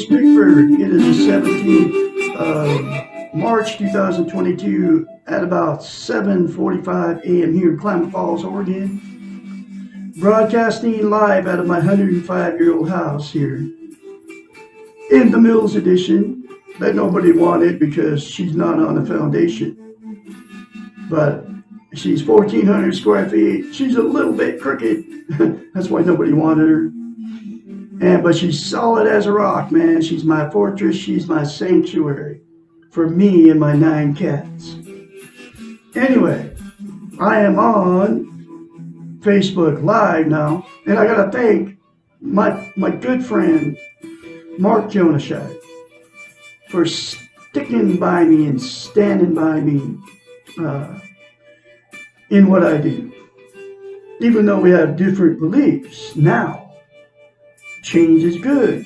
Bickford. It is the 17th of March 2022 at about 7:45 a.m. here in Klamath Falls, Oregon. Broadcasting live out of my 105-year-old house here in the Mills edition that nobody wanted because she's not on a foundation. But she's 1,400 square feet. She's a little bit crooked. That's why nobody wanted her. But she's solid as a rock, man. She's my fortress. She's my sanctuary for me and my 9 cats. Anyway, I am on Facebook Live now, and I gotta thank my good friend Mark Jonashai for sticking by me and standing by me in what I do. Even though we have different beliefs now. Change is good,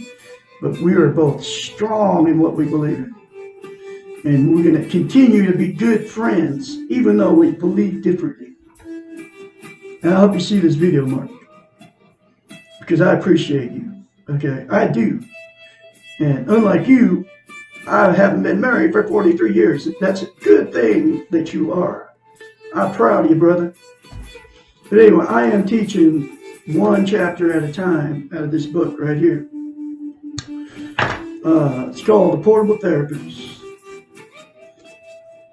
but we are both strong in what we believe in. And we're going to continue to be good friends, even though we believe differently. And I hope you see this video, Mark, because I appreciate you. Okay, I do. And unlike you, I haven't been married for 43 years. That's a good thing that you are. I'm proud of you, brother. But anyway, I am teaching one chapter at a time out of this book right here. It's called The Portable Therapist.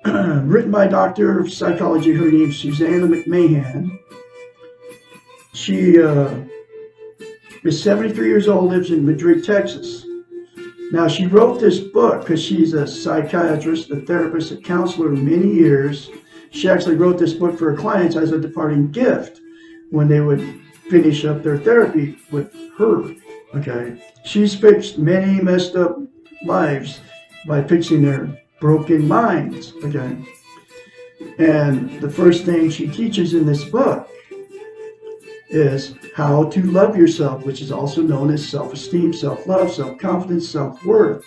Written by a doctor of psychology. Her name's Susanna McMahon. She is 73 years old, lives in Madrid, Texas. Now, she wrote this book because she's a psychiatrist, a therapist, a counselor of many years. She actually wrote this book for her clients as a departing gift when they would finish up their therapy with her. Okay, she's fixed many messed up lives by fixing their broken minds. Okay, and the first thing she teaches in this book is how to love yourself, which is also known as self-esteem, self-love, self-confidence, self-worth.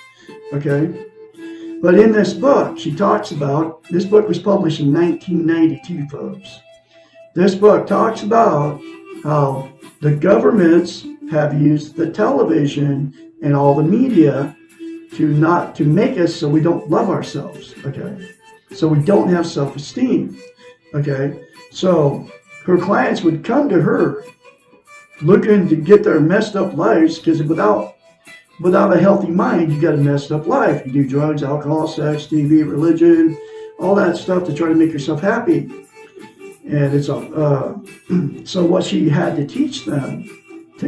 Okay, but in this book she talks about, this book was published in 1992, folks. This book talks about how the governments have used the television and all the media to make us so we don't love ourselves, okay? So we don't have self-esteem, okay? So her clients would come to her looking to get their messed up lives, because without a healthy mind, you got a messed up life. You do drugs, alcohol, sex, TV, religion, all that stuff to try to make yourself happy. And it's so what she had to teach them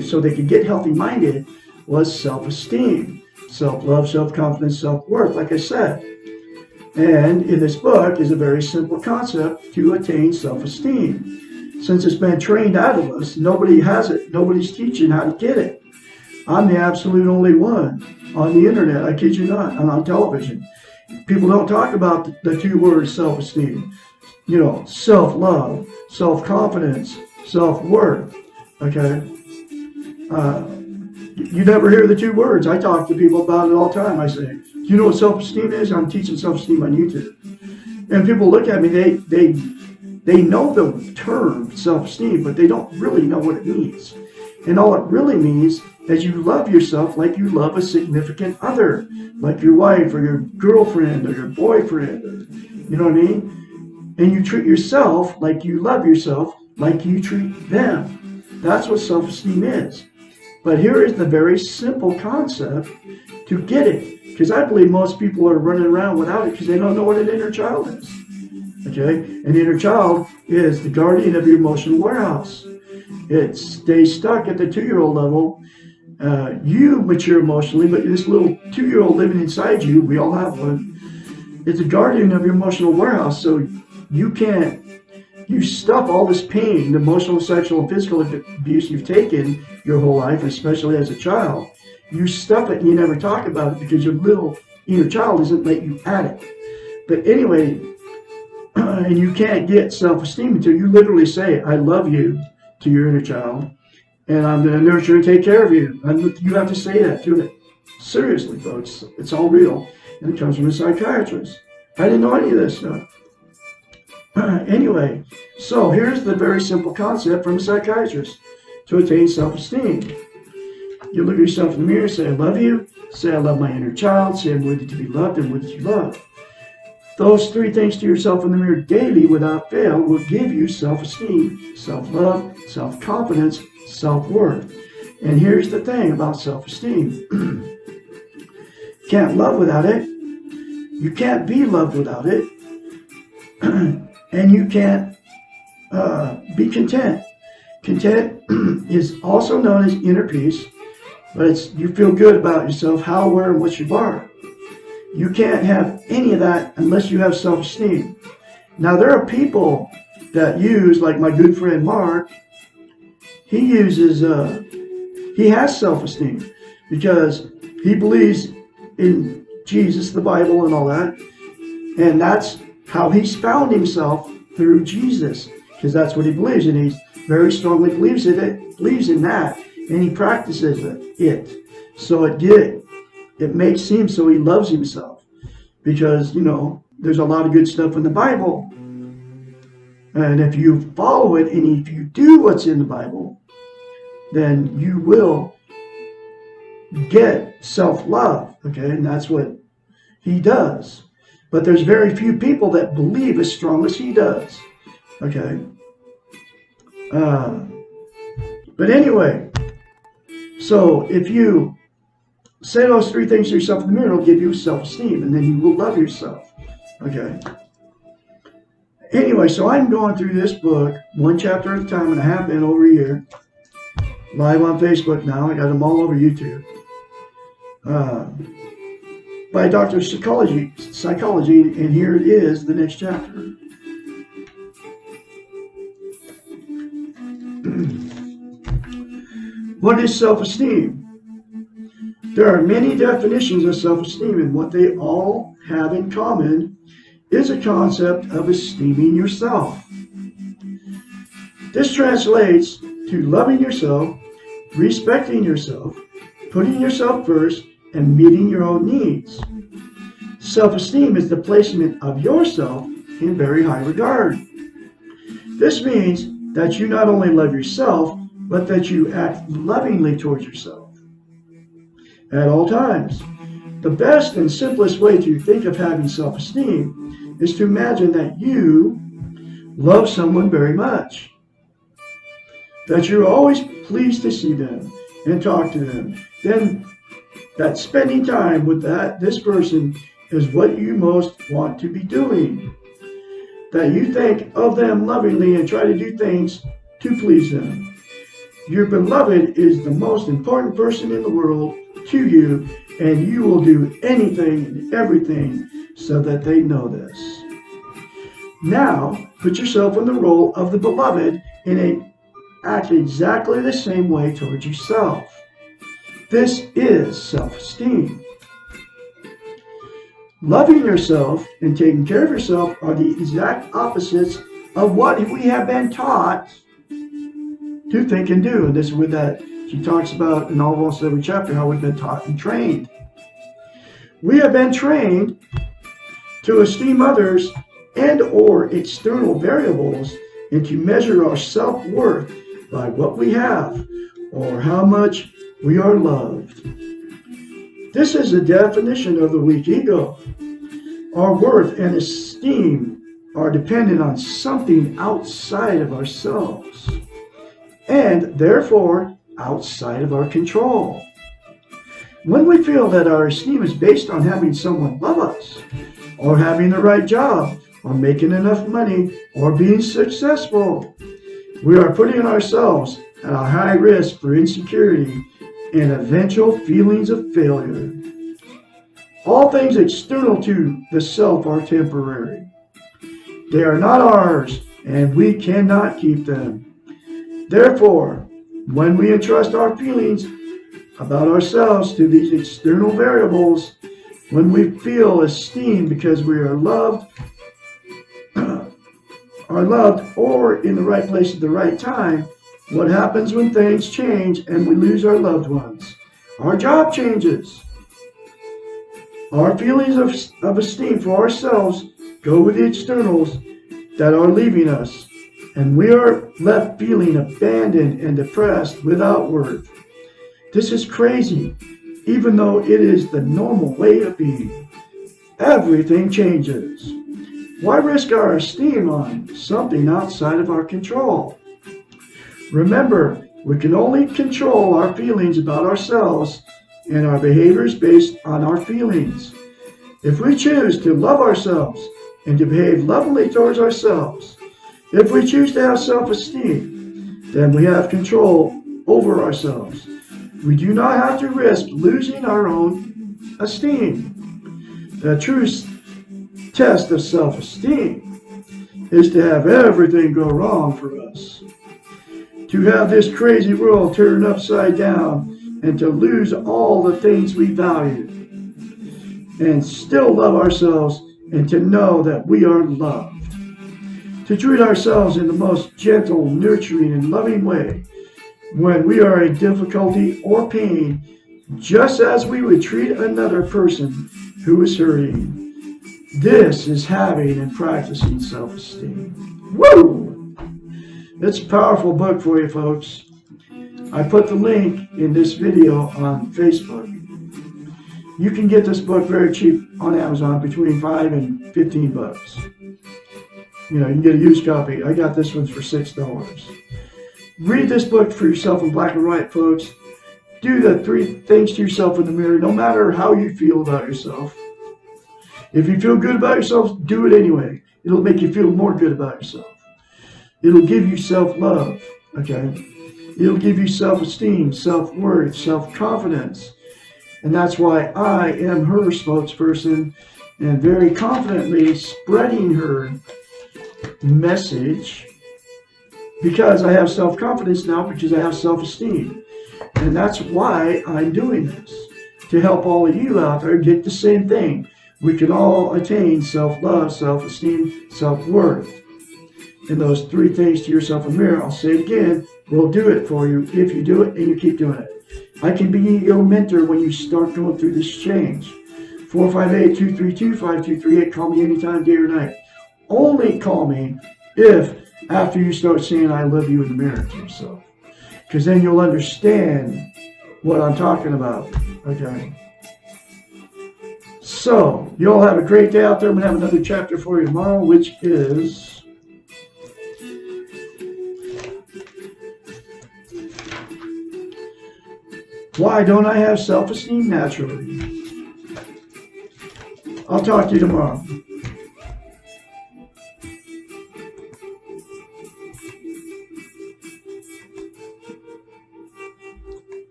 so they could get healthy-minded was self-esteem, self-love, self-confidence, self-worth, like I said. And in this book is a very simple concept to attain self-esteem. Since it's been trained out of us, nobody has it. Nobody's teaching how to get it. I'm the absolute only one on the internet. I kid you not. I'm on television. People don't talk about the 2 words self-esteem. You know, self-love, self-confidence, self-worth, okay? You never hear the 2 words. I talk to people about it all the time. I say, do you know what self-esteem is? I'm teaching self-esteem on YouTube. And people look at me, they know the term self-esteem, but they don't really know what it means. And all it really means is you love yourself like you love a significant other, like your wife or your girlfriend or your boyfriend, or, you know what I mean? And you treat yourself like you love yourself, like you treat them. That's what self-esteem is. But here is the very simple concept to get it. Because I believe most people are running around without it because they don't know what an inner child is. Okay? An inner child is the guardian of your emotional warehouse. It stays stuck at the 2-year-old level. You mature emotionally, but this little 2-year-old living inside you, we all have one, is the guardian of your emotional warehouse. So you stuff all this pain, the emotional, sexual, and physical abuse you've taken your whole life, especially as a child. You stuff it and you never talk about it because your little inner child doesn't let you at it. But anyway, and you can't get self-esteem until you literally say, I love you to your inner child, and I'm going to nurture and take care of you. And you have to say that to it. Seriously, folks. It's all real. And it comes from a psychiatrist. I didn't know any of this stuff. Anyway, so here's the very simple concept from a psychiatrist to attain self-esteem. You look at yourself in the mirror, say, I love you. Say, I love my inner child. Say, I'm worthy to be loved and worthy to be loved. Those three things to yourself in the mirror daily without fail will give you self-esteem, self-love, self-confidence, self-worth. And here's the thing about self-esteem. Can't love without it. You can't be loved without it. And you can't be content. Content is also known as inner peace, but it's you feel good about yourself, how, where, and what you are. You can't have any of that unless you have self-esteem. Now, there are people that use, like my good friend Mark, he has self-esteem because he believes in Jesus, the Bible, and all that. And that's how he's found himself through Jesus, because that's what he believes in. He very strongly believes in that, and he practices it. So it makes him so he loves himself, because there's a lot of good stuff in the Bible, and if you follow it and if you do what's in the Bible, then you will get self-love. Okay, and that's what he does. But there's very few people that believe as strong as he does. Okay. But anyway, so if you say those three things to yourself in the mirror, it'll give you self-esteem, and then you will love yourself. Okay. Anyway, so I'm going through this book one chapter at a time, and I have been over a year. Live on Facebook now. I got them all over YouTube. By Dr. Psychology, and here it is, the next chapter. What is self-esteem? There are many definitions of self-esteem, and what they all have in common is a concept of esteeming yourself. This translates to loving yourself, respecting yourself, putting yourself first, and meeting your own needs. Self-esteem is the placement of yourself in very high regard. This means that you not only love yourself, but that you act lovingly towards yourself at all times. The best and simplest way to think of having self-esteem is to imagine that you love someone very much, that you're always pleased to see them and talk to them, then that spending time with this person is what you most want to be doing. That you think of them lovingly and try to do things to please them. Your beloved is the most important person in the world to you, and you will do anything and everything so that they know this. Now, put yourself in the role of the beloved and act exactly the same way towards yourself. This is self-esteem. Loving yourself and taking care of yourself are the exact opposites of what we have been taught to think and do. And this is with that she talks about in almost every chapter how we've been taught and trained. We have been trained to esteem others and or external variables and to measure our self-worth by what we have or how much we are loved. This is the definition of the weak ego. Our worth and esteem are dependent on something outside of ourselves, and therefore outside of our control. When we feel that our esteem is based on having someone love us, or having the right job, or making enough money, or being successful, we are putting ourselves at a high risk for insecurity and eventual feelings of failure. All things external to the self are temporary. They are not ours, and we cannot keep them. Therefore, when we entrust our feelings about ourselves to these external variables, When we feel esteem because we are loved, or in the right place at the right time, what happens when things change and we lose our loved ones? Our job changes. Our feelings of esteem for ourselves go with the externals that are leaving us, and we are left feeling abandoned and depressed without worth. This is crazy, even though it is the normal way of being. Everything changes. Why risk our esteem on something outside of our control? Remember, we can only control our feelings about ourselves and our behaviors based on our feelings. If we choose to love ourselves and to behave lovingly towards ourselves, if we choose to have self-esteem, then we have control over ourselves. We do not have to risk losing our own esteem. The true test of self-esteem is to have everything go wrong for us. To have this crazy world turned upside down and to lose all the things we value and still love ourselves and to know that we are loved. To treat ourselves in the most gentle, nurturing, and loving way when we are in difficulty or pain, just as we would treat another person who is hurting. This is having and practicing self-esteem. Woo! It's a powerful book for you, folks. I put the link in this video on Facebook. You can get this book very cheap on Amazon, between $5 and $15. You can get a used copy. I got this one for $6. Read this book for yourself in black and white, folks. Do the 3 things to yourself in the mirror, no matter how you feel about yourself. If you feel good about yourself, do it anyway. It'll make you feel more good about yourself. It'll give you self-love, okay? It'll give you self-esteem, self-worth, self-confidence. And that's why I am her spokesperson and very confidently spreading her message, because I have self-confidence now, because I have self-esteem. And that's why I'm doing this, to help all of you out there get the same thing. We can all attain self-love, self-esteem, self-worth. And those 3 things to yourself in the mirror, I'll say it again, will do it for you if you do it and you keep doing it. I can be your mentor when you start going through this change. 458-232-5238. Call me anytime, day or night. Only call me if after you start saying I love you in the mirror to yourself. Because then you'll understand what I'm talking about. Okay? So, you all have a great day out there. I'm going to have another chapter for you tomorrow, which is why don't I have self-esteem naturally? I'll talk to you tomorrow.